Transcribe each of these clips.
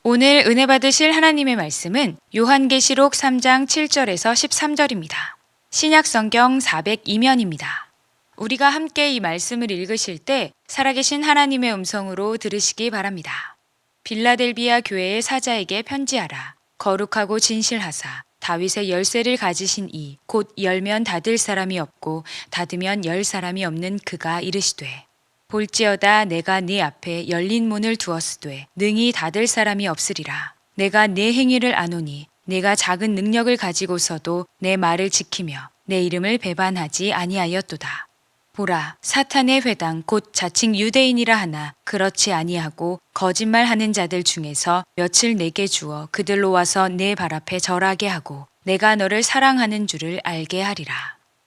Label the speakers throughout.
Speaker 1: 오늘 은혜 받으실 하나님의 말씀은 요한계시록 3장 7절에서 13절입니다. 신약성경 402면입니다. 우리가 함께 이 말씀을 읽으실 때 살아계신 하나님의 음성으로 들으시기 바랍니다. 빌라델비아 교회의 사자에게 편지하라. 거룩하고 진실하사 다윗의 열쇠를 가지신 이 곧 열면 닫을 사람이 없고 닫으면 열 사람이 없는 그가 이르시되 볼지어다 내가 네 앞에 열린 문을 두었으되 능히 닫을 사람이 없으리라. 내가 네 행위를 아노니 내가 작은 능력을 가지고서도 내 말을 지키며 내 이름을 배반하지 아니하였도다. 보라, 사탄의 회당 곧 자칭 유대인이라 하나 그렇지 아니하고 거짓말하는 자들 중에서 며칠 내게 주어 그들로 와서 내 발 앞에 절하게 하고 내가 너를 사랑하는 줄을 알게 하리라.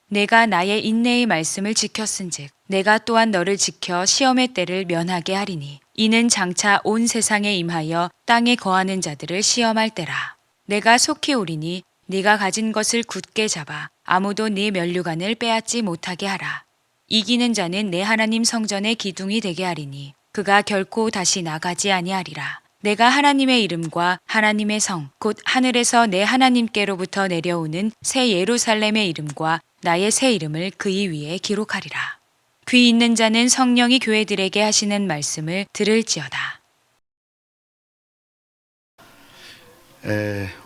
Speaker 1: 내가 나의 인내의 말씀을 지켰은즉 내가 또한 너를 지켜 시험의 때를 면하게 하리니 이는 장차 온 세상에 임하여 땅에 거하는 자들을 시험할 때라. 내가 속히 오리니 네가 가진 것을 굳게 잡아 아무도 네 면류관을 빼앗지 못하게 하라. 이기는 자는 내 하나님 성전의 기둥이 되게 하리니 그가 결코 다시 나가지 아니하리라. 내가 하나님의 이름과 하나님의 성 곧 하늘에서 내 하나님께로부터 내려오는 새 예루살렘의 이름과 나의 새 이름을 그의 위에 기록하리라. 귀 있는 자는 성령이 교회들에게 하시는 말씀을 들을지어다.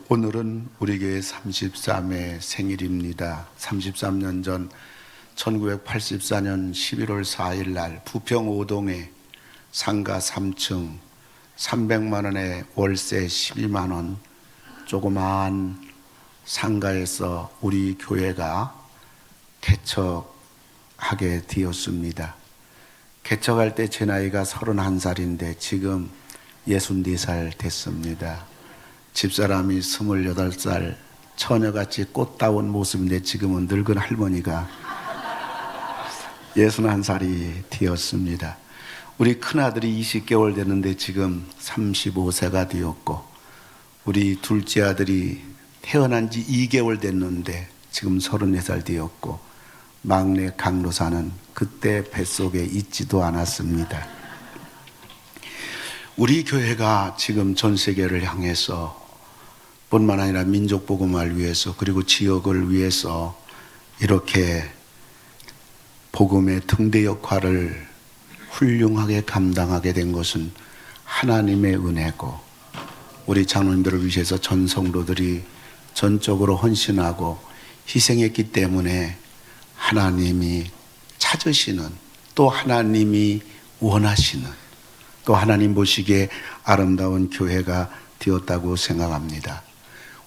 Speaker 2: 오늘은 우리 교회 33회 생일입니다. 33년 전 1984년 11월 4일 날 부평 5동에 상가 3층 300만 원에 월세 12만 원 조그마한 상가에서 우리 교회가 개척하게 되었습니다. 개척할 때 제 나이가 31살인데 지금 64살 됐습니다. 집사람이 28살 처녀같이 꽃다운 모습인데 지금은 늙은 할머니가 61살이 되었습니다. 우리 큰아들이 20개월 됐는데 지금 35세가 되었고 우리 둘째 아들이 태어난 지 2개월 됐는데 지금 34살 되었고 막내 강로사는 그때 뱃속에 있지도 않았습니다. 우리 교회가 지금 전 세계를 향해서 뿐만 아니라 민족 복음화를 위해서 그리고 지역을 위해서 이렇게 복음의 등대 역할을 훌륭하게 감당하게 된 것은 하나님의 은혜고 우리 장로님들을 위해서 전 성도들이 전적으로 헌신하고 희생했기 때문에 하나님이 찾으시는 또 하나님이 원하시는 또 하나님 보시기에 아름다운 교회가 되었다고 생각합니다.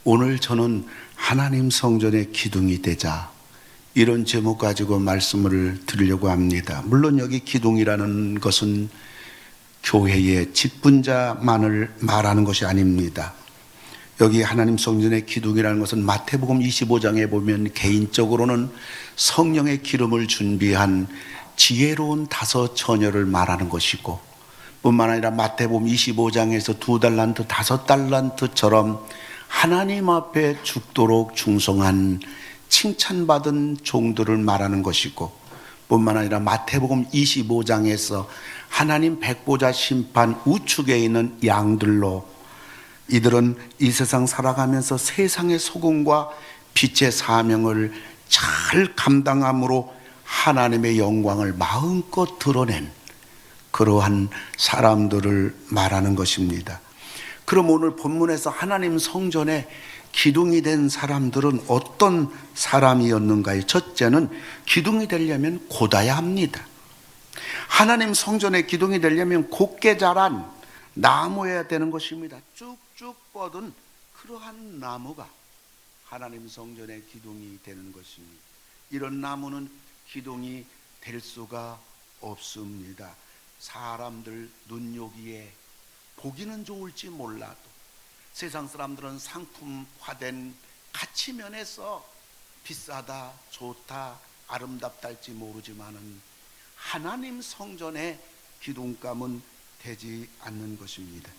Speaker 2: 오늘 저는 하나님 성전의 기둥이 되자 이런 제목 가지고 말씀을 드리려고 합니다. 물론 여기 기둥이라는 것은 교회의 직분자만을 말하는 것이 아닙니다. 여기 하나님 성전의 기둥이라는 것은 마태복음 25장에 보면 개인적으로는 성령의 기름을 준비한 지혜로운 5 처녀를 말하는 것이고 뿐만 아니라 마태복음 25장에서 2달란트, 5달란트처럼 하나님 앞에 죽도록 충성한 칭찬받은 종들을 말하는 것이고 뿐만 아니라 마태복음 25장에서 하나님 백보자 심판 우측에 있는 양들로 이들은 이 세상 살아가면서 세상의 소금과 빛의 사명을 잘 감당함으로 하나님의 영광을 마음껏 드러낸 그러한 사람들을 말하는 것입니다. 그럼 오늘 본문에서 하나님 성전에 기둥이 된 사람들은 어떤 사람이었는가요? 첫째는 기둥이 되려면 곧아야 합니다. 하나님 성전의 기둥이 되려면 곧게 자란 나무여야 되는 것입니다. 쭉쭉 뻗은 그러한 나무가 하나님 성전의 기둥이 되는 것입니다. 이런 나무는 기둥이 될 수가 없습니다. 사람들 눈요기에 보기는 좋을지 몰라도 세상 사람들은 상품화된 가치면에서 비싸다, 좋다, 아름답다 할지 모르지만은 하나님 성전의 기둥감은 되지 않는 것입니다.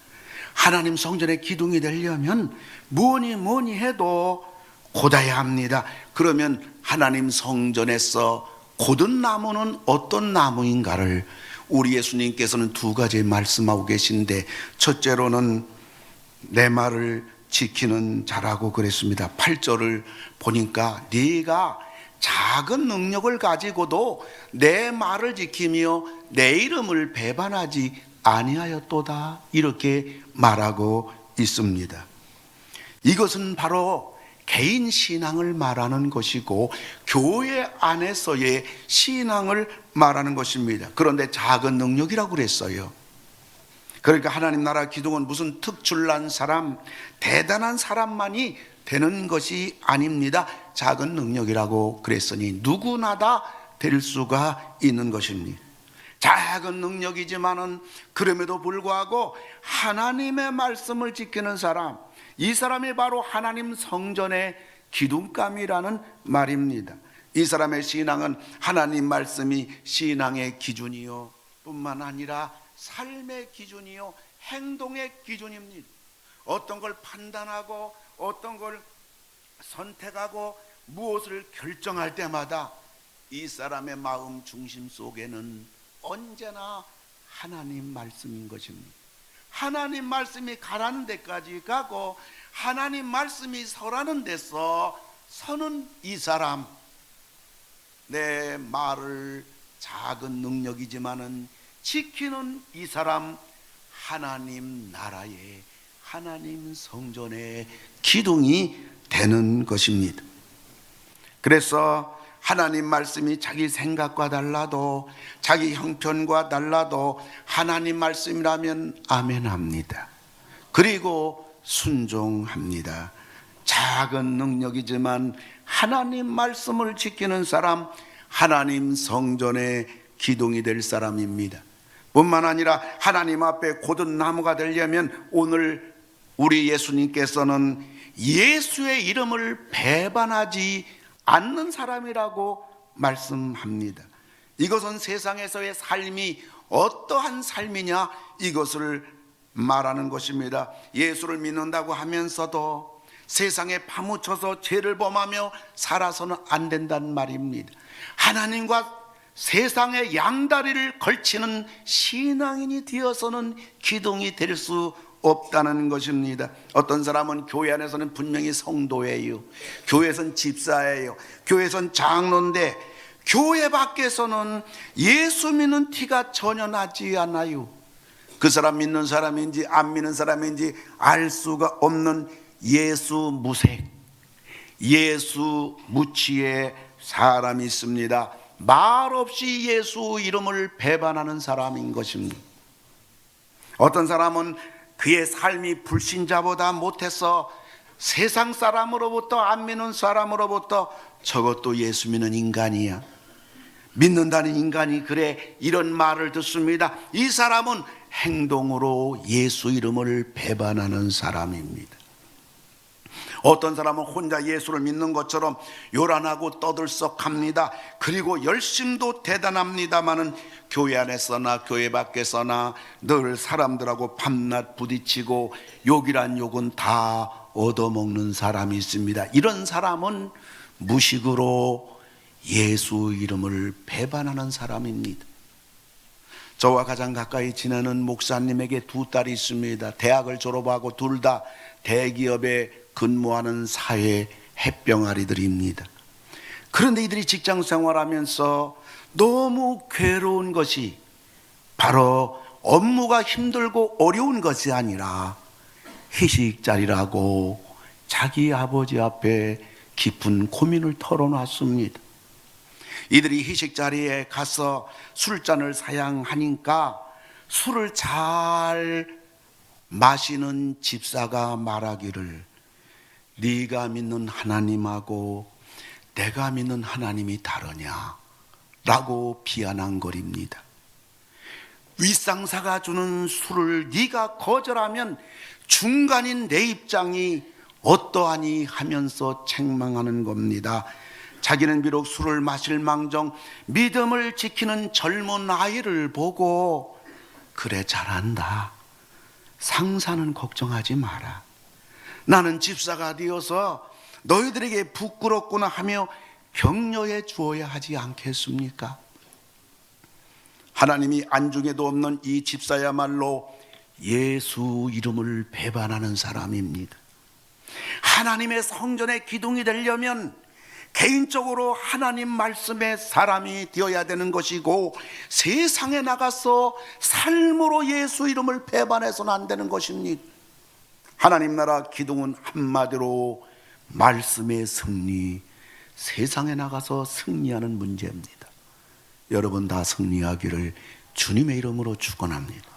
Speaker 2: 하나님 성전의 기둥이 되려면 뭐니 해도 곧아야 합니다. 그러면 하나님 성전에서 곧은 나무는 어떤 나무인가를 우리 예수님께서는 2가지 말씀하고 계신데 첫째로는 내 말을 지키는 자라고 그랬습니다. 8절을 보니까 네가 작은 능력을 가지고도 내 말을 지키며 내 이름을 배반하지 아니하였도다, 이렇게 말하고 있습니다. 이것은 바로 개인 신앙을 말하는 것이고 교회 안에서의 신앙을 말하는 것입니다. 그런데 작은 능력이라고 그랬어요. 그러니까 하나님 나라 기둥은 무슨 특출난 사람, 대단한 사람만이 되는 것이 아닙니다. 작은 능력이라고 그랬으니 누구나 다 될 수가 있는 것입니다. 작은 능력이지만은 그럼에도 불구하고 하나님의 말씀을 지키는 사람, 이 사람이 바로 하나님 성전의 기둥감이라는 말입니다. 이 사람의 신앙은 하나님 말씀이 신앙의 기준이요 뿐만 아니라 삶의 기준이요 행동의 기준입니다. 어떤 걸 판단하고 어떤 걸 선택하고 무엇을 결정할 때마다 이 사람의 마음 중심 속에는 언제나 하나님 말씀인 것입니다. 하나님 말씀이 가라는 데까지 가고 하나님 말씀이 서라는 데서 서는 이 사람, 내 말을 작은 능력이지만은 지키는 이 사람, 하나님 나라의 하나님 성전의 기둥이 되는 것입니다. 그래서 하나님 말씀이 자기 생각과 달라도 자기 형편과 달라도 하나님 말씀이라면 아멘합니다. 그리고 순종합니다. 작은 능력이지만 하나님 말씀을 지키는 사람, 하나님 성전의 기둥이 될 사람입니다. 뿐만 아니라 하나님 앞에 고든 나무가 되려면 오늘 우리 예수님께서는 예수의 이름을 배반하지 않는 사람이라고 말씀합니다. 이것은 세상에서의 삶이 어떠한 삶이냐, 이것을 말하는 것입니다. 예수를 믿는다고 하면서도 세상에 파묻혀서 죄를 범하며 살아서는 안 된다는 말입니다. 하나님과 세상의 양다리를 걸치는 신앙인이 되어서는 기둥이 될 수 없다는 것입니다. 어떤 사람은 교회 안에서는 분명히 성도예요, 교회에서는 집사예요, 교회에서는 장로인데 교회 밖에서는 예수 믿는 티가 전혀 나지 않아요. 그 사람 믿는 사람인지 안 믿는 사람인지 알 수가 없는 예수 무색, 예수 무치의 사람이 있습니다. 말없이 예수 이름을 배반하는 사람인 것입니다. 어떤 사람은 그의 삶이 불신자보다 못해서 세상 사람으로부터, 안 믿는 사람으로부터 저것도 예수 믿는 인간이야, 믿는다는 인간이 그래, 이런 말을 듣습니다. 이 사람은 행동으로 예수 이름을 배반하는 사람입니다. 어떤 사람은 혼자 예수를 믿는 것처럼 요란하고 떠들썩합니다. 그리고 열심도 대단합니다마는 교회 안에서나 교회 밖에서나 늘 사람들하고 밤낮 부딪히고 욕이란 욕은 다 얻어먹는 사람이 있습니다. 이런 사람은 무식으로 예수 이름을 배반하는 사람입니다. 저와 가장 가까이 지내는 목사님에게 두 딸이 있습니다. 대학을 졸업하고 둘 다 대기업에 근무하는 사회 햇병아리들입니다. 그런데 이들이 직장 생활하면서 너무 괴로운 것이 바로 업무가 힘들고 어려운 것이 아니라 회식 자리라고 자기 아버지 앞에 깊은 고민을 털어놨습니다. 이들이 회식 자리에 가서 술잔을 사양하니까 술을 잘 마시는 집사가 말하기를, 네가 믿는 하나님하고 내가 믿는 하나님이 다르냐 라고 비아냥거립니다. 윗상사가 주는 술을 네가 거절하면 중간인 내 입장이 어떠하니 하면서 책망하는 겁니다. 자기는 비록 술을 마실 망정 믿음을 지키는 젊은 아이를 보고 그래, 잘한다, 상사는 걱정하지 마라, 나는 집사가 되어서 너희들에게 부끄럽구나 하며 격려해 주어야 하지 않겠습니까? 하나님이 안중에도 없는 이 집사야말로 예수 이름을 배반하는 사람입니다. 하나님의 성전의 기둥이 되려면 개인적으로 하나님 말씀의 사람이 되어야 되는 것이고, 세상에 나가서 삶으로 예수 이름을 배반해서는 안 되는 것입니다. 하나님 나라 기둥은 한마디로 말씀의 승리, 세상에 나가서 승리하는 문제입니다. 여러분 다 승리하기를 주님의 이름으로 축원합니다.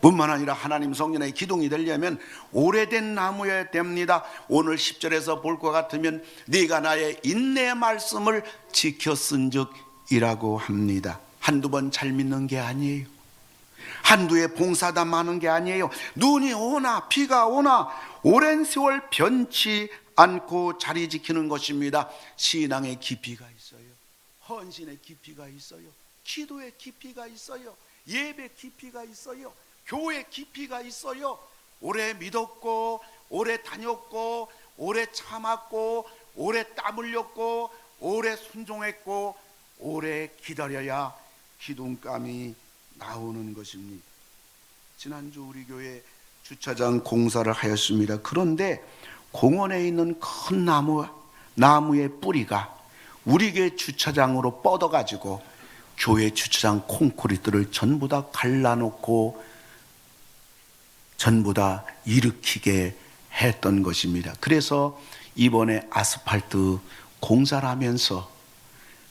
Speaker 2: 뿐만 아니라 하나님 성전의 기둥이 되려면 오래된 나무여야 됩니다. 오늘 10절에서 볼 것 같으면 네가 나의 인내의 말씀을 지켰은즉 이라고 합니다. 한두 번 잘 믿는 게 아니에요. 한두 해 봉사다 마는 게 아니에요. 눈이 오나 비가 오나 오랜 세월 변치 않고 자리 지키는 것입니다. 신앙의 깊이가 있어요. 헌신의 깊이가 있어요. 기도의 깊이가 있어요. 예배 깊이가 있어요. 교회 깊이가 있어요. 오래 믿었고, 오래 다녔고, 오래 참았고, 오래 땀 흘렸고, 오래 순종했고, 오래 기다려야 기둥감이 나오는 것입니다. 지난주 우리 교회 주차장 공사를 하였습니다. 그런데 공원에 있는 큰 나무의 뿌리가 우리 교회 주차장으로 뻗어가지고 교회 주차장 콘크리트를 전부 다 갈라놓고 전부 다 일으키게 했던 것입니다. 그래서 이번에 아스팔트 공사를 하면서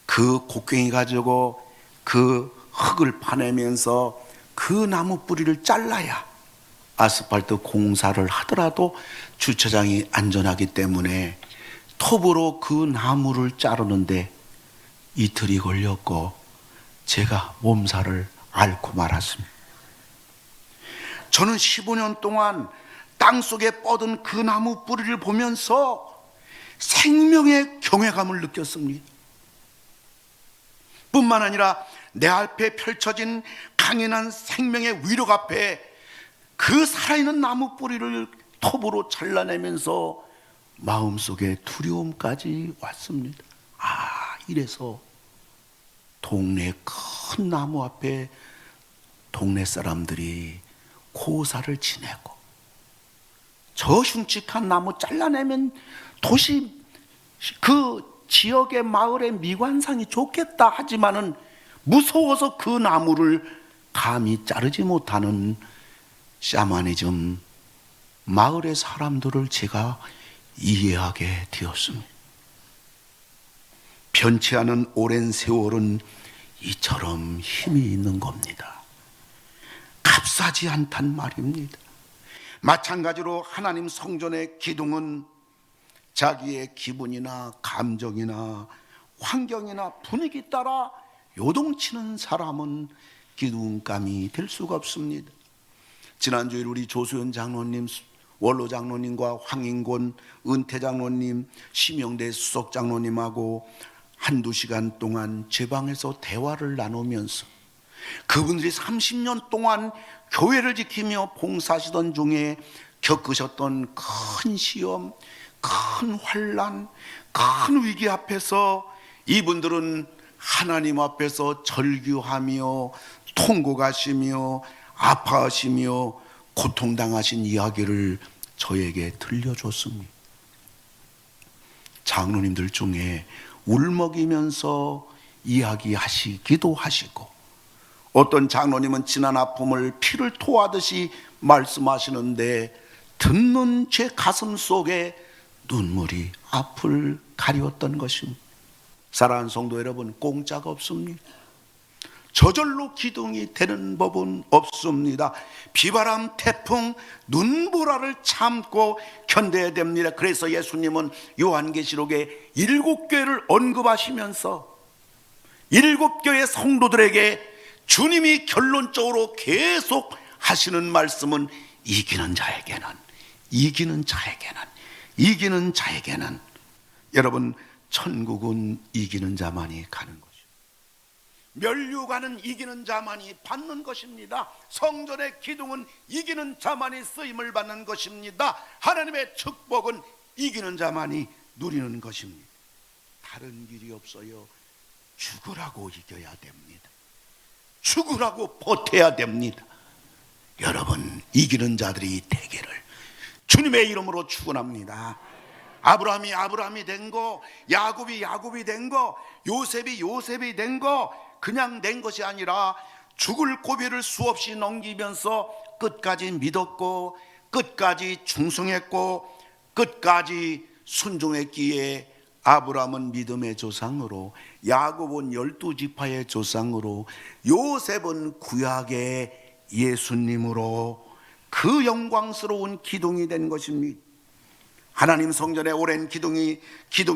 Speaker 2: 그 곡괭이 가지고 그 흙을 파내면서 그 나무 뿌리를 잘라야 아스팔트 공사를 하더라도 주차장이 안전하기 때문에 톱으로 그 나무를 자르는데 이틀이 걸렸고 제가 몸살을 앓고 말았습니다. 저는 15년 동안 땅속에 뻗은 그 나무 뿌리를 보면서 생명의 경외감을 느꼈습니다. 뿐만 아니라 내 앞에 펼쳐진 강인한 생명의 위력 앞에 그 살아있는 나무 뿌리를 톱으로 잘라내면서 마음속에 두려움까지 왔습니다. 이래서 동네 큰 나무 앞에 동네 사람들이 고사를 지내고 저 흉측한 나무 잘라내면 도시 그 지역의 마을의 미관상이 좋겠다 하지만은 무서워서 그 나무를 감히 자르지 못하는 샤머니즘 마을의 사람들을 제가 이해하게 되었습니다. 변치 않은 오랜 세월은 이처럼 힘이 있는 겁니다. 값싸지 않단 말입니다. 마찬가지로 하나님 성전의 기둥은 자기의 기분이나 감정이나 환경이나 분위기 따라 요동치는 사람은 기둥감이 될 수가 없습니다. 지난주에 우리 조수연 장로님, 원로 장로님과 황인곤 은퇴 장로님, 심영대 수석 장로님하고 한두 시간 동안 제 방에서 대화를 나누면서 그분들이 30년 동안 교회를 지키며 봉사하시던 중에 겪으셨던 큰 시험, 큰 환난, 큰 위기 앞에서 이분들은 하나님 앞에서 절규하며 통곡하시며 아파하시며 고통당하신 이야기를 저에게 들려줬습니다. 장로님들 중에 울먹이면서 이야기하시기도 하시고, 어떤 장로님은 지난 아픔을 피를 토하듯이 말씀하시는데 듣는 제 가슴 속에 눈물이 앞을 가리웠던 것입니다. 사랑하는 성도 여러분, 공짜가 없습니다. 저절로 기둥이 되는 법은 없습니다. 비바람, 태풍, 눈보라를 참고 견뎌야 됩니다. 그래서 예수님은 요한계시록에 7교회를 언급하시면서 7교회 성도들에게 주님이 결론적으로 계속 하시는 말씀은 이기는 자에게는 여러분, 천국은 이기는 자만이 가는 것이죠. 면류관은 이기는 자만이 받는 것입니다. 성전의 기둥은 이기는 자만이 쓰임을 받는 것입니다. 하나님의 축복은 이기는 자만이 누리는 것입니다. 다른 길이 없어요. 죽으라고 이겨야 됩니다. 죽으라고 버텨야 됩니다. 여러분, 이기는 자들이 되기를 주님의 이름으로 축원합니다. 아브라함이 된 거, 야곱이 된 거, 요셉이 된 거 그냥 된 것이 아니라 죽을 고비를 수없이 넘기면서 끝까지 믿었고 끝까지 충성했고 끝까지 순종했기에 아브라함은 믿음의 조상으로, 야곱은 12지파의 조상으로, 요셉은 구약의 예수님으로 그 영광스러운 기둥이 된 것입니다. 하나님 성전에 오랜 기둥이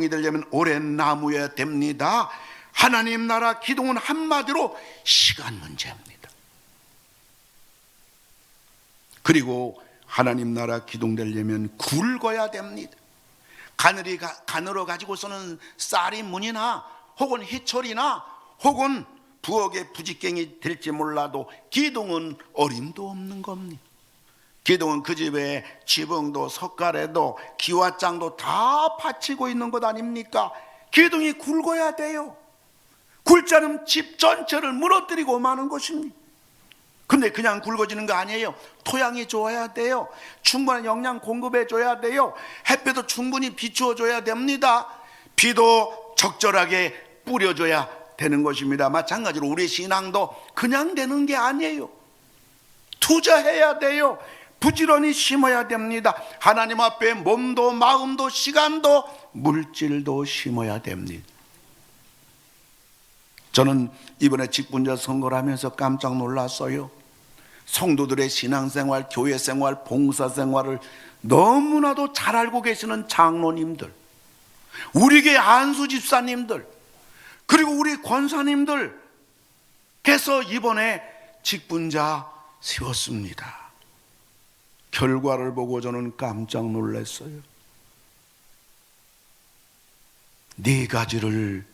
Speaker 2: 되려면 오랜 나무여야 됩니다. 하나님 나라 기둥은 한마디로 시간 문제입니다. 그리고 하나님 나라 기둥 되려면 굵어야 됩니다. 가늘어 가지고서는 쌀이 문이나 혹은 희철이나 혹은 부엌의 부직갱이 될지 몰라도 기둥은 어림도 없는 겁니다. 기둥은 그 집에 지붕도 석가래도 기와장도 다 받치고 있는 것 아닙니까? 기둥이 굵어야 돼요. 굵지 않으면 집 전체를 무너뜨리고 마는 것입니다. 근데 그냥 굵어지는 거 아니에요. 토양이 좋아야 돼요. 충분한 영양 공급해 줘야 돼요. 햇볕도 충분히 비추어 줘야 됩니다. 비도 적절하게 뿌려줘야 되는 것입니다. 마찬가지로 우리 신앙도 그냥 되는 게 아니에요. 투자해야 돼요. 부지런히 심어야 됩니다. 하나님 앞에 몸도 마음도 시간도 물질도 심어야 됩니다. 저는 이번에 직분자 선거를 하면서 깜짝 놀랐어요. 성도들의 신앙생활, 교회생활, 봉사생활을 너무나도 잘 알고 계시는 장로님들, 우리 교회 안수 집사님들, 그리고 우리 권사님들께서 이번에 직분자 세웠습니다. 결과를 보고 저는 깜짝 놀랐어요. 4가지를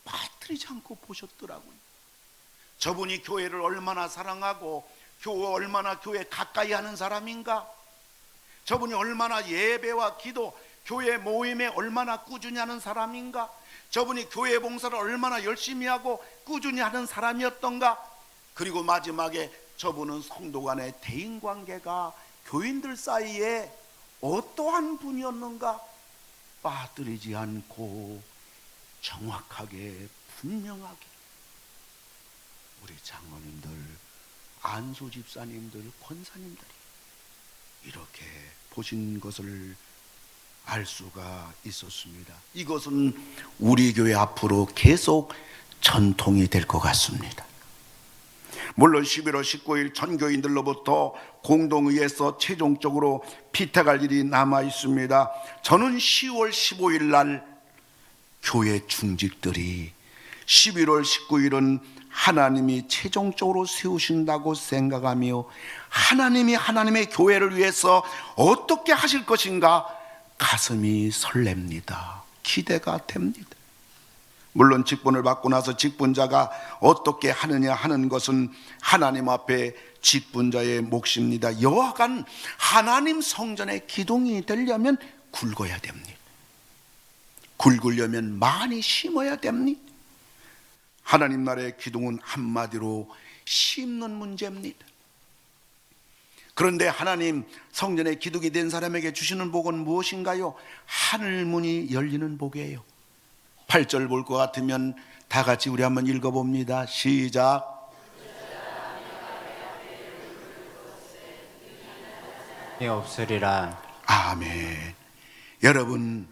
Speaker 2: 빠뜨리지 않고 보셨더라고요. 저분이 교회를 얼마나 사랑하고 얼마나 교회 가까이 하는 사람인가, 저분이 얼마나 예배와 기도, 교회 모임에 얼마나 꾸준히 하는 사람인가, 저분이 교회 봉사를 얼마나 열심히 하고 꾸준히 하는 사람이었던가, 그리고 마지막에 저분은 성도 간의 대인관계가 교인들 사이에 어떠한 분이었는가 빠뜨리지 않고 정확하게 분명하게 우리 장로님들, 안수 집사님들, 권사님들이 이렇게 보신 것을 알 수가 있었습니다. 이것은 우리 교회 앞으로 계속 전통이 될 것 같습니다. 물론 11월 19일 전 교인들로부터 공동의에서 최종적으로 피탁할 일이 남아 있습니다. 저는 10월 15일 날 교회 중직들이 11월 19일은 하나님이 최종적으로 세우신다고 생각하며 하나님이 하나님의 교회를 위해서 어떻게 하실 것인가 가슴이 설렙니다. 기대가 됩니다. 물론 직분을 받고 나서 직분자가 어떻게 하느냐 하는 것은 하나님 앞에 직분자의 몫입니다. 여하간 하나님 성전의 기둥이 되려면 굵어야 됩니다. 굵으려면 많이 심어야 됩니다. 하나님 나라의 기둥은 한마디로 심는 문제입니다. 그런데 하나님 성전의 기둥이 된 사람에게 주시는 복은 무엇인가요? 하늘 문이 열리는 복이에요. 8절 볼 것 같으면 다 같이 우리 한번 읽어봅니다. 시작.
Speaker 3: 없으리라.
Speaker 2: 아멘. 여러분,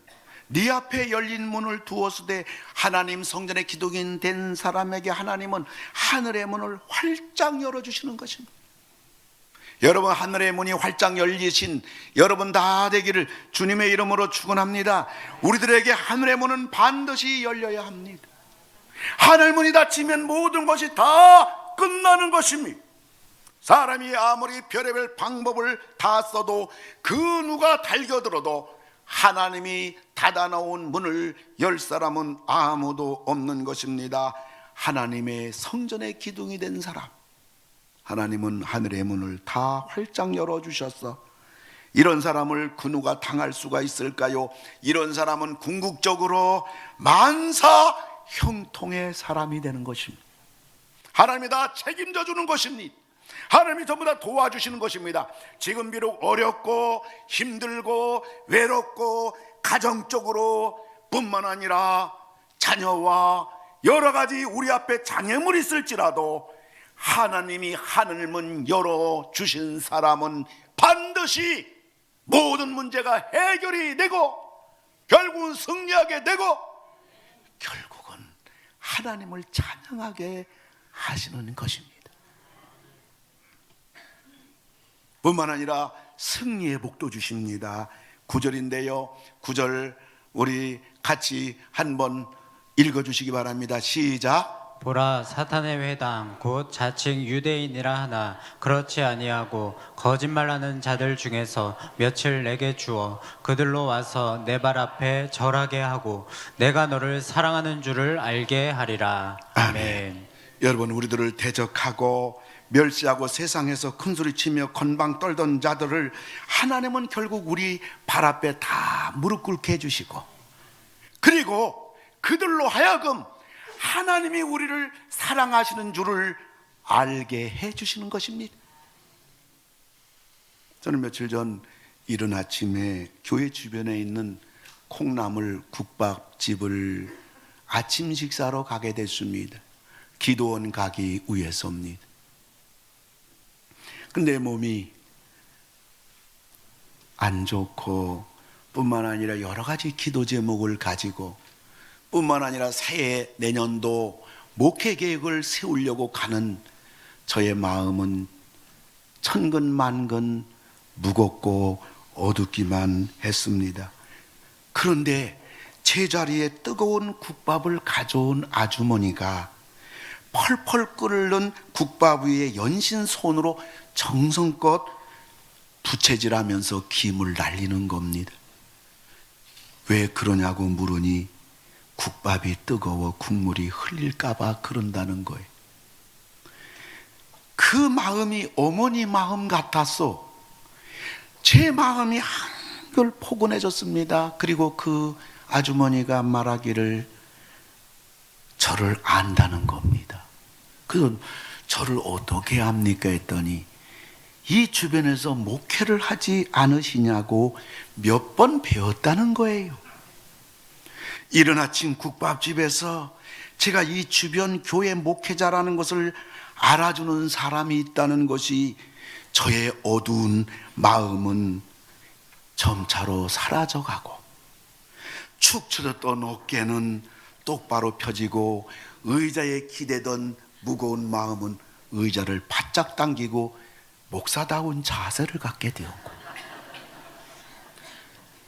Speaker 2: 네 앞에 열린 문을 두었으되 하나님 성전의 기둥이 된 사람에게 하나님은 하늘의 문을 활짝 열어주시는 것입니다. 여러분, 하늘의 문이 활짝 열리신 여러분 다 되기를 주님의 이름으로 축원합니다. 우리들에게 하늘의 문은 반드시 열려야 합니다. 하늘 문이 닫히면 모든 것이 다 끝나는 것입니다. 사람이 아무리 별의별 방법을 다 써도 그 누가 달겨들어도 하나님이 닫아놓은 문을 열 사람은 아무도 없는 것입니다. 하나님의 성전의 기둥이 된 사람, 하나님은 하늘의 문을 다 활짝 열어주셨어. 이런 사람을 그 누가 당할 수가 있을까요? 이런 사람은 궁극적으로 만사 형통의 사람이 되는 것입니다. 하나님이 다 책임져 주는 것입니다. 하나님이 전부 다 도와주시는 것입니다. 지금 비록 어렵고 힘들고 외롭고 가정적으로 뿐만 아니라 자녀와 여러 가지 우리 앞에 장애물이 있을지라도 하나님이 하늘문 열어주신 사람은 반드시 모든 문제가 해결이 되고 결국은 승리하게 되고 결국은 하나님을 찬양하게 하시는 것입니다. 뿐만 아니라 승리의 복도 주십니다. 9절인데요 9절 우리 같이 한번 읽어주시기 바랍니다. 시작.
Speaker 3: 보라, 사탄의 회당 곧 자칭 유대인이라 하나 그렇지 아니하고 거짓말하는 자들 중에서 며칠 내게 주어 그들로 와서 내 발 앞에 절하게 하고 내가 너를 사랑하는 줄을 알게 하리라. 아멘.
Speaker 2: 여러분, 우리들을 대적하고 멸시하고 세상에서 큰소리치며 건방 떨던 자들을 하나님은 결국 우리 발 앞에 다 무릎 꿇게 해주시고, 그리고 그들로 하여금 하나님이 우리를 사랑하시는 줄을 알게 해주시는 것입니다. 저는 며칠 전 이른 아침에 교회 주변에 있는 콩나물 국밥집을 아침 식사로 가게 됐습니다. 기도원 가기 위해서입니다. 근데 몸이 안 좋고 뿐만 아니라 여러 가지 기도 제목을 가지고 뿐만 아니라 새해 내년도 목회 계획을 세우려고 가는 저의 마음은 천근만근 무겁고 어둡기만 했습니다. 그런데 제자리에 뜨거운 국밥을 가져온 아주머니가 펄펄 끓는 국밥 위에 연신 손으로 정성껏 부채질하면서 김을 날리는 겁니다. 왜 그러냐고 물으니 국밥이 뜨거워 국물이 흘릴까봐 그런다는 거예요. 그 마음이 어머니 마음 같았어. 제 마음이 한결 포근해졌습니다. 그리고 그 아주머니가 말하기를 저를 안다는 겁니다. 그래서 저를 어떻게 압니까 했더니 이 주변에서 목회를 하지 않으시냐고 몇 번 배웠다는 거예요. 이른 아침 국밥집에서 제가 이 주변 교회 목회자라는 것을 알아주는 사람이 있다는 것이 저의 어두운 마음은 점차로 사라져가고 축 처졌던 어깨는 똑바로 펴지고 의자에 기대던 무거운 마음은 의자를 바짝 당기고 목사다운 자세를 갖게 되었고,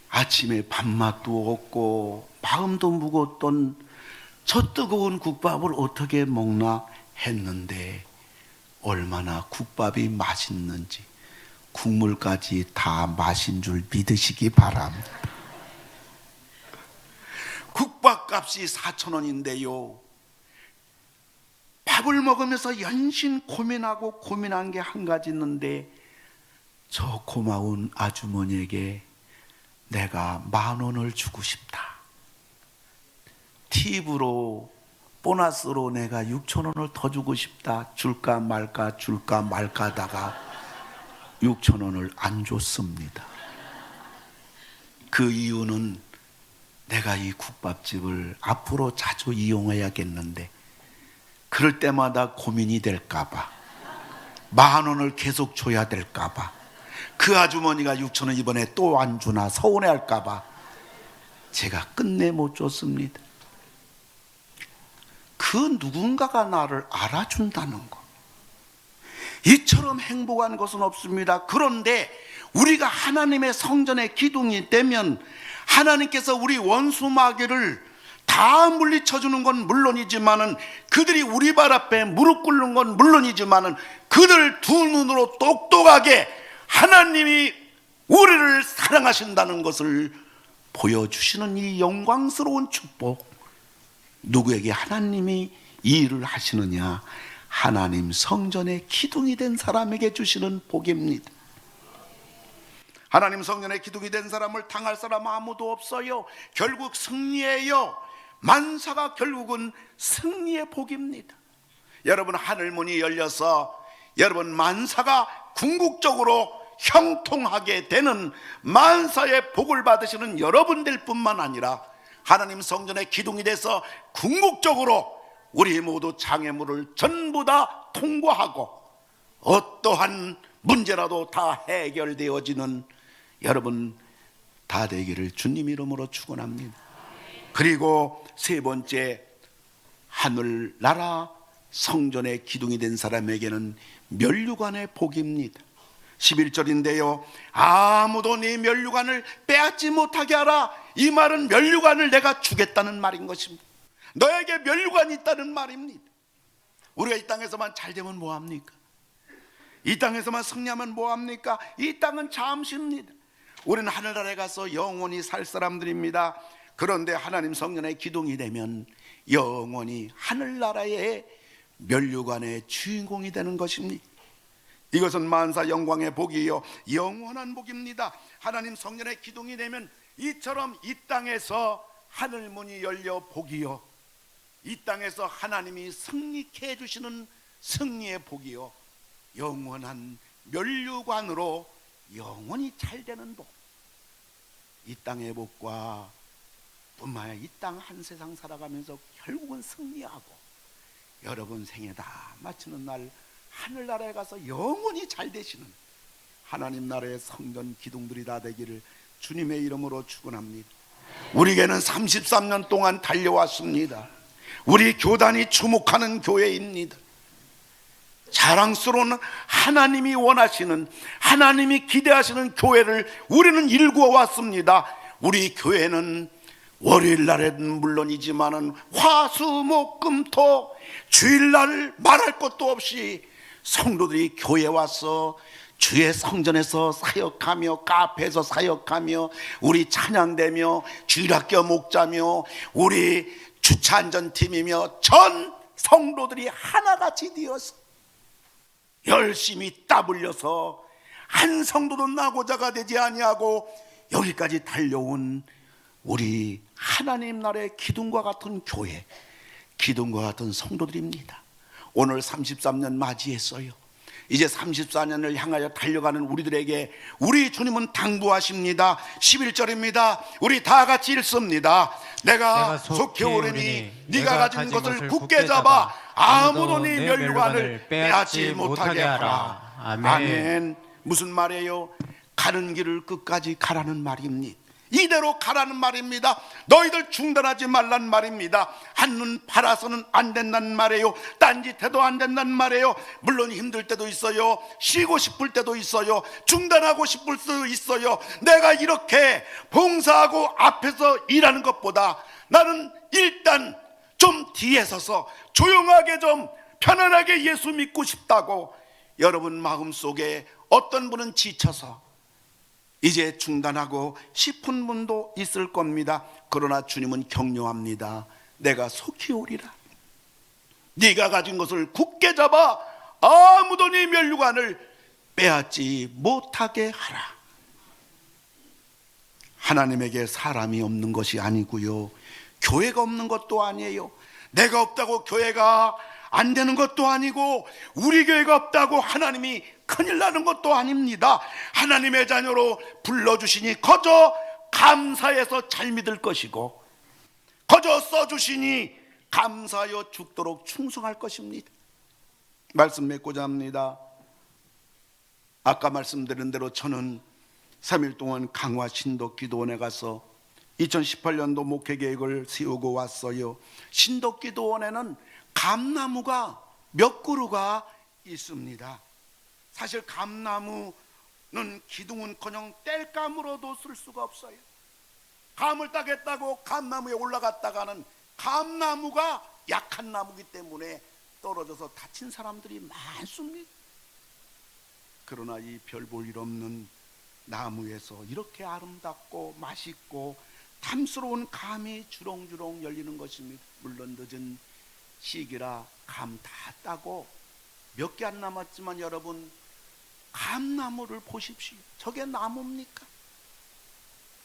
Speaker 2: 아침에 밥맛도 없고 마음도 무거웠던 저 뜨거운 국밥을 어떻게 먹나 했는데 얼마나 국밥이 맛있는지 국물까지 다 마신 줄 믿으시기 바랍니다. 국밥값이 4,000원인데요 밥을 먹으면서 연신 고민하고 고민한 게 한 가지 있는데, 저 고마운 아주머니에게 내가 10,000원을 주고 싶다. 팁으로 보너스로 내가 6,000원을 더 주고 싶다. 줄까 말까 줄까 말까 하다가 6,000원을 안 줬습니다. 그 이유는 내가 이 국밥집을 앞으로 자주 이용해야겠는데 그럴 때마다 고민이 될까봐, 10,000원을 계속 줘야 될까봐, 그 아주머니가 6,000원 이번에 또 안 주나 서운해할까봐 제가 끝내 못 줬습니다. 그 누군가가 나를 알아준다는 것, 이처럼 행복한 것은 없습니다. 그런데 우리가 하나님의 성전의 기둥이 되면 하나님께서 우리 원수 마귀를 다 물리쳐주는 건 물론이지만은, 그들이 우리 발 앞에 무릎 꿇는 건 물론이지만은, 그들 두 눈으로 똑똑하게 하나님이 우리를 사랑하신다는 것을 보여주시는 이 영광스러운 축복, 누구에게 하나님이 이 일을 하시느냐? 하나님 성전의 기둥이 된 사람에게 주시는 복입니다. 하나님 성전의 기둥이 된 사람을 당할 사람 아무도 없어요. 결국 승리예요. 만사가 결국은 승리의 복입니다. 여러분, 하늘문이 열려서 여러분 만사가 궁극적으로 형통하게 되는 만사의 복을 받으시는 여러분들 뿐만 아니라 하나님 성전의 기둥이 돼서 궁극적으로 우리 모두 장애물을 전부 다 통과하고 어떠한 문제라도 다 해결되어지는 여러분 다 되기를 주님 이름으로 축원합니다. 그리고 세 번째, 하늘나라 성전의 기둥이 된 사람에게는 면류관의 복입니다. 11절인데요 아무도 네 면류관을 빼앗지 못하게 하라. 이 말은 면류관을 내가 주겠다는 말인 것입니다. 너에게 면류관이 있다는 말입니다. 우리가 이 땅에서만 잘 되면 뭐합니까? 이 땅에서만 승리하면 뭐합니까? 이 땅은 잠시입니다. 우리는 하늘나라에 가서 영원히 살 사람들입니다. 그런데 하나님 성전의 기둥이 되면 영원히 하늘나라의 면류관의 주인공이 되는 것입니다. 이것은 만사 영광의 복이요 영원한 복입니다. 하나님 성전의 기둥이 되면 이처럼 이 땅에서 하늘문이 열려 복이요 이 땅에서 하나님이 승리케 해주시는 승리의 복이요 영원한 면류관으로 영원히 잘 되는 복, 이 땅의 복과 뿐만 아니라 이 땅 한 세상 살아가면서 결국은 승리하고 여러분 생애 다 마치는 날 하늘나라에 가서 영원히 잘 되시는 하나님 나라의 성전 기둥들이 다 되기를 주님의 이름으로 축원합니다. 우리에게는 33년 동안 달려왔습니다. 우리 교단이 주목하는 교회입니다. 자랑스러운 하나님이 원하시는, 하나님이 기대하시는 교회를 우리는 일구어 왔습니다. 우리 교회는 월요일 날에는 물론이지만은 화수목금토 주일날 말할 것도 없이 성도들이 교회에 와서 주의 성전에서 사역하며 카페에서 사역하며 우리 찬양대며 주일학교 목자며 우리 주차안전팀이며 전 성도들이 하나같이 되어서 열심히 땀 흘려서 한 성도도 나고자가 되지 아니하고 여기까지 달려온 우리 하나님 나라의 기둥과 같은 교회, 기둥과 같은 성도들입니다. 오늘 33년 맞이했어요. 이제 34년을 향하여 달려가는 우리들에게 우리 주님은 당부하십니다. 11절입니다. 우리 다 같이 읽습니다. 내가 속히 오르니 네가 가진 것을 굳게 잡아 아무도 네 면류관을 빼앗지 못하게 하라. 아멘. 무슨 말이에요? 가는 길을 끝까지 가라는 말입니다. 이대로 가라는 말입니다. 너희들 중단하지 말란 말입니다. 한눈 팔아서는 안 된다는 말이에요. 딴짓해도 안 된다는 말이에요. 물론 힘들 때도 있어요. 쉬고 싶을 때도 있어요. 중단하고 싶을 수도 있어요. 내가 이렇게 봉사하고 앞에서 일하는 것보다 나는 일단 좀 뒤에 서서 조용하게 좀 편안하게 예수 믿고 싶다고 여러분 마음속에 어떤 분은 지쳐서 이제 중단하고 싶은 분도 있을 겁니다. 그러나 주님은 격려합니다. 내가 속히 오리라. 네가 가진 것을 굳게 잡아 아무도 네 면류관을 빼앗지 못하게 하라. 하나님에게 사람이 없는 것이 아니고요, 교회가 없는 것도 아니에요. 내가 없다고 교회가 안 되는 것도 아니고 우리 교회가 없다고 하나님이 큰일 나는 것도 아닙니다. 하나님의 자녀로 불러주시니 거저 감사해서 잘 믿을 것이고 거저 써주시니 감사하여 죽도록 충성할 것입니다. 말씀 맺고자 합니다. 아까 말씀드린 대로 저는 3일 동안 강화 신덕기도원에 가서 2018년도 목회계획을 세우고 왔어요. 신덕기도원에는 감나무가 몇 그루가 있습니다. 사실 감나무는 기둥은커녕 땔감으로도 쓸 수가 없어요. 감을 따겠다고 감나무에 올라갔다가는 감나무가 약한 나무기 때문에 떨어져서 다친 사람들이 많습니다. 그러나 이 별 볼 일 없는 나무에서 이렇게 아름답고 맛있고 탐스러운 감이 주렁주렁 열리는 것입니다. 물론 늦은 시기라 감 다 따고 몇 개 안 남았지만 여러분 감나무를 보십시오. 저게 나무입니까?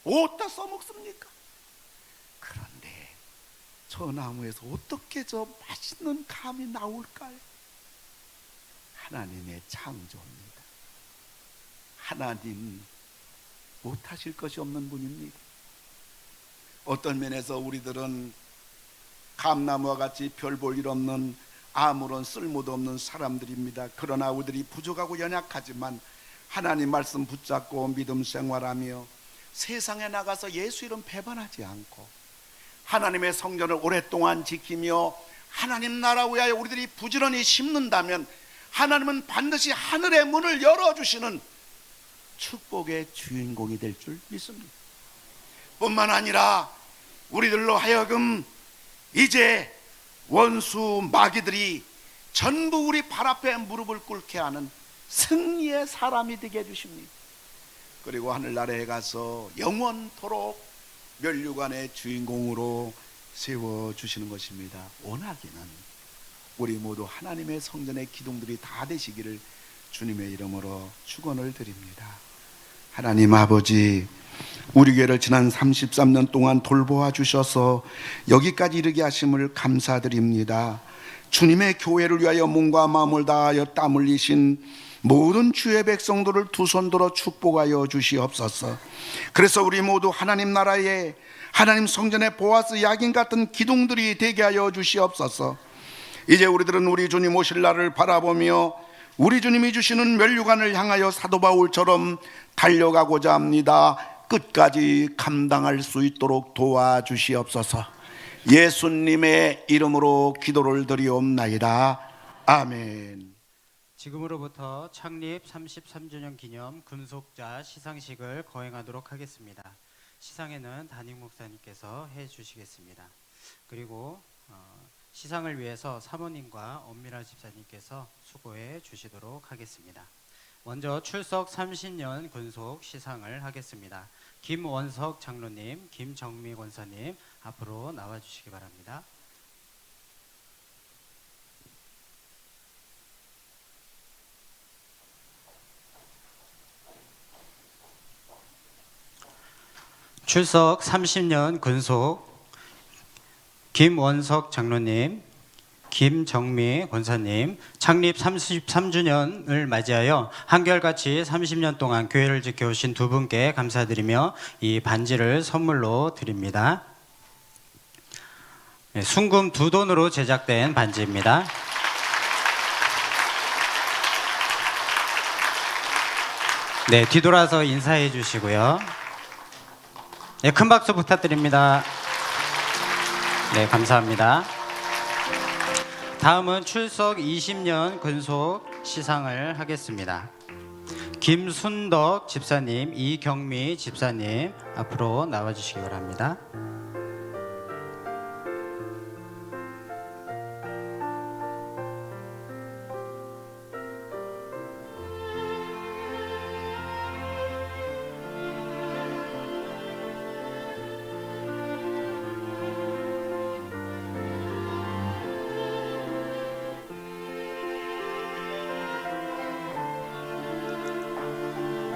Speaker 2: 어디다 써먹습니까? 그런데 저 나무에서 어떻게 저 맛있는 감이 나올까요? 하나님의 창조입니다. 하나님 못하실 것이 없는 분입니다. 어떤 면에서 우리들은 감나무와 같이 별 볼 일 없는 아무런 쓸모도 없는 사람들입니다. 그러나 우리들이 부족하고 연약하지만 하나님 말씀 붙잡고 믿음 생활하며 세상에 나가서 예수 이름 배반하지 않고 하나님의 성전을 오랫동안 지키며 하나님 나라 위하여 우리들이 부지런히 심는다면 하나님은 반드시 하늘의 문을 열어주시는 축복의 주인공이 될 줄 믿습니다. 뿐만 아니라 우리들로 하여금 이제 원수 마귀들이 전부 우리 발 앞에 무릎을 꿇게 하는 승리의 사람이 되게 해주십니다. 그리고 하늘나라에 가서 영원토록 면류관의 주인공으로 세워주시는 것입니다. 원하기는 우리 모두 하나님의 성전의 기둥들이 다 되시기를 주님의 이름으로 축원을 드립니다. 하나님 아버지, 우리 교회를 지난 33년 동안 돌보아 주셔서 여기까지 이르게 하심을 감사드립니다. 주님의 교회를 위하여 몸과 마음을 다하여 땀 흘리신 모든 주의 백성들을 두 손 들어 축복하여 주시옵소서. 그래서 우리 모두 하나님 나라에 하나님 성전의 보아스 야긴 같은 기둥들이 되게 하여 주시옵소서. 이제 우리들은 우리 주님 오실 날을 바라보며 우리 주님이 주시는 면류관을 향하여 사도 바울처럼 달려가고자 합니다. 끝까지 감당할 수 있도록 도와주시옵소서. 예수님의 이름으로 기도를 드리옵나이다. 아멘.
Speaker 3: 지금으로부터 창립 33주년 기념 금속자 시상식을 거행하도록 하겠습니다. 시상에는 담임 목사님께서 해주시겠습니다. 그리고 시상을 위해서 사모님과 엄미라 집사님께서 수고해 주시도록 하겠습니다. 먼저 출석 30년 근속 시상을 하겠습니다. 김원석 장로님, 김정미 권사님 앞으로 나와주시기 바랍니다. 출석 30년 근속 김원석 장로님, 김정미 권사님, 창립 33주년을 맞이하여 한결같이 30년 동안 교회를 지켜오신 두 분께 감사드리며 이 반지를 선물로 드립니다. 네, 순금 2돈으로 제작된 반지입니다. 네, 뒤돌아서 인사해 주시고요. 네, 큰 박수 부탁드립니다. 네, 감사합니다. 다음은 출석 20년 근속 시상을 하겠습니다. 김순덕 집사님, 이경미 집사님 앞으로 나와주시기 바랍니다.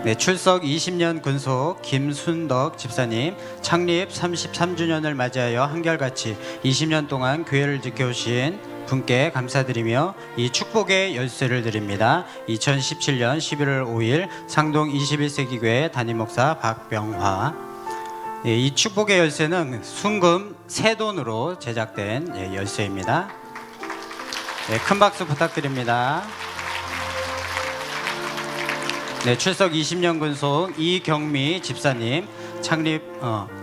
Speaker 3: 네, 출석 20년 근속 김순덕 집사님, 창립 33주년을 맞이하여 한결같이 20년 동안 교회를 지켜오신 분께 감사드리며 이 축복의 열쇠를 드립니다. 2017년 11월 5일 상동 21세기 교회 담임 목사 박병화. 네, 이 축복의 열쇠는 순금 3돈으로 제작된 열쇠입니다. 네, 큰 박수 부탁드립니다. 네, 출석 20년 근속 이경미 집사님, 창립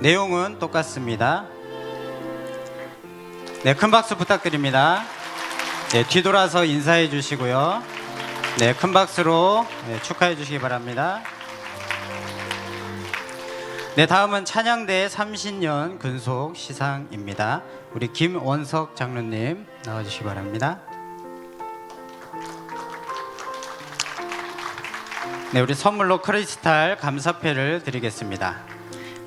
Speaker 3: 내용은 똑같습니다. 네, 큰 박수 부탁드립니다. 네, 뒤돌아서 인사해 주시고요. 네, 큰 박수로 축하해 주시기 바랍니다. 네, 다음은 찬양대 30년 근속 시상입니다. 우리 김원석 장로님 나와주시기 바랍니다. 네, 우리 선물로 크리스탈 감사패를 드리겠습니다.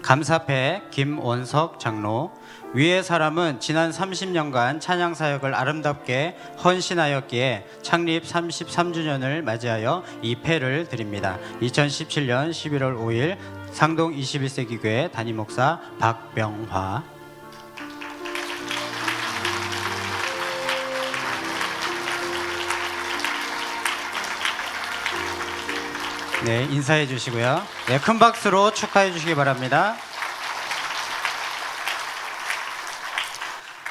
Speaker 3: 감사패 김원석 장로. 위의 사람은 지난 30년간 찬양 사역을 아름답게 헌신하였기에 창립 33주년을 맞이하여 이 패를 드립니다. 2017년 11월 5일 상동 21세기 교회 담임 목사 박병화. 네, 인사해 주시고요. 네, 큰 박수로 축하해 주시기 바랍니다.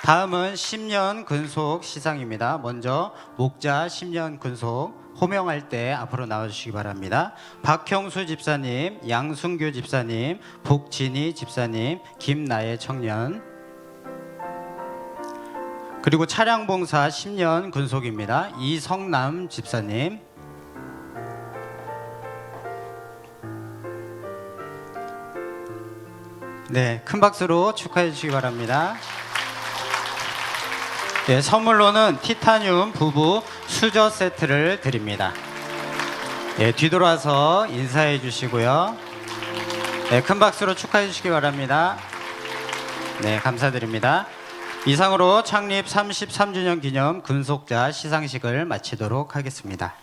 Speaker 3: 다음은 10년 근속 시상입니다. 먼저 목자 10년 근속 호명할 때 앞으로 나와주시기 바랍니다. 박형수 집사님, 양순규 집사님, 복진희 집사님, 김나혜 청년, 그리고 차량봉사 10년 근속입니다. 이성남 집사님, 네, 큰 박수로 축하해 주시기 바랍니다. 네, 선물로는 티타늄 부부 수저 세트를 드립니다. 네, 뒤돌아서 인사해 주시고요. 네, 큰 박수로 축하해 주시기 바랍니다. 네, 감사드립니다. 이상으로 창립 33주년 기념 근속자 시상식을 마치도록 하겠습니다.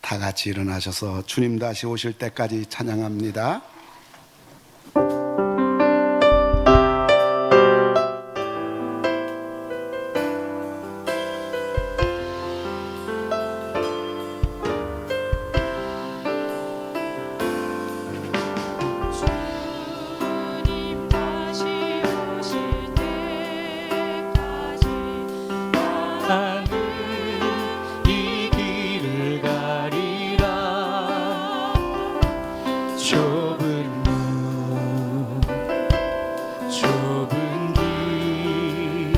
Speaker 2: 다 같이 일어나셔서 주님 다시 오실 때까지 찬양합니다.
Speaker 4: 이 길을 가리라. 좁은 문 좁은 길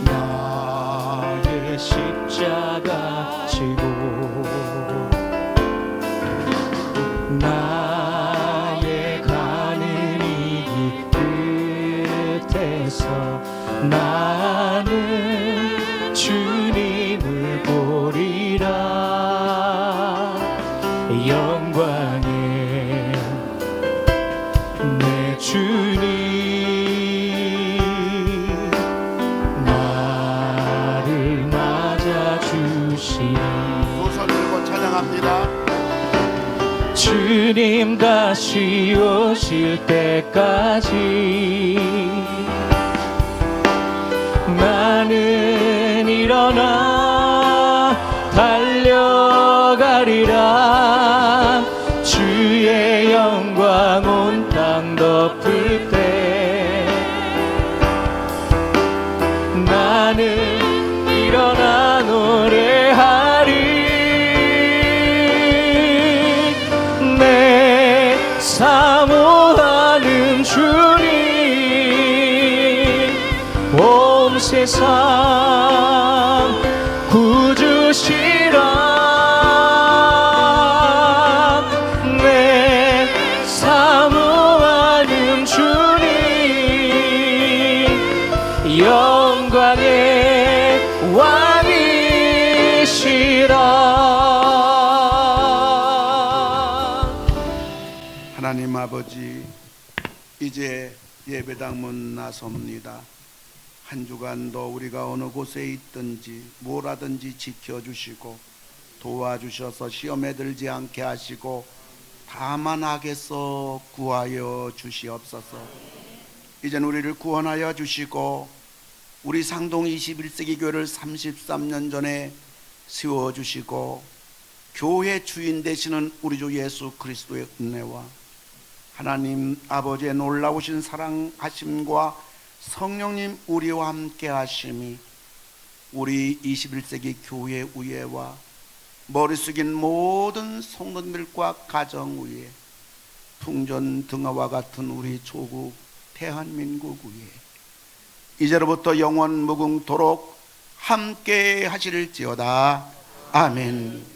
Speaker 4: 나의 십자가 지고 나의 가는 이 끝에서 나는 주님을 보리라. 영광의 내 주님 나를 맞아주시니.
Speaker 2: 두 손 들고 찬양합니다.
Speaker 4: 주님 다시 오실 때까지 나는 일어나 달려가리라. 주의 영광 온 땅 덮을 때 나는 일어나 노래하리. 내 사모하는 주님 온 세상 구주시라. 내 사모하는 주님 영광의 왕이시라.
Speaker 2: 하나님 아버지, 이제 예배당 문 나섭니다. 한 주간도 우리가 어느 곳에 있든지 뭘 하든지 지켜주시고 도와주셔서 시험에 들지 않게 하시고 다만 악에서 구하여 주시옵소서. 이젠 우리를 구원하여 주시고 우리 상동 21세기 교회를 33년 전에 세워주시고 교회 주인 되시는 우리 주 예수 그리스도의 은혜와 하나님 아버지의 놀라우신 사랑하심과 성령님 우리와 함께 하심이 우리 21세기 교회 위에와 머리 숙인 모든 성도들과 가정 위에 풍전 등화와 같은 우리 조국 대한민국 위에 이제로부터 영원 무궁토록 함께 하실지어다. 아멘.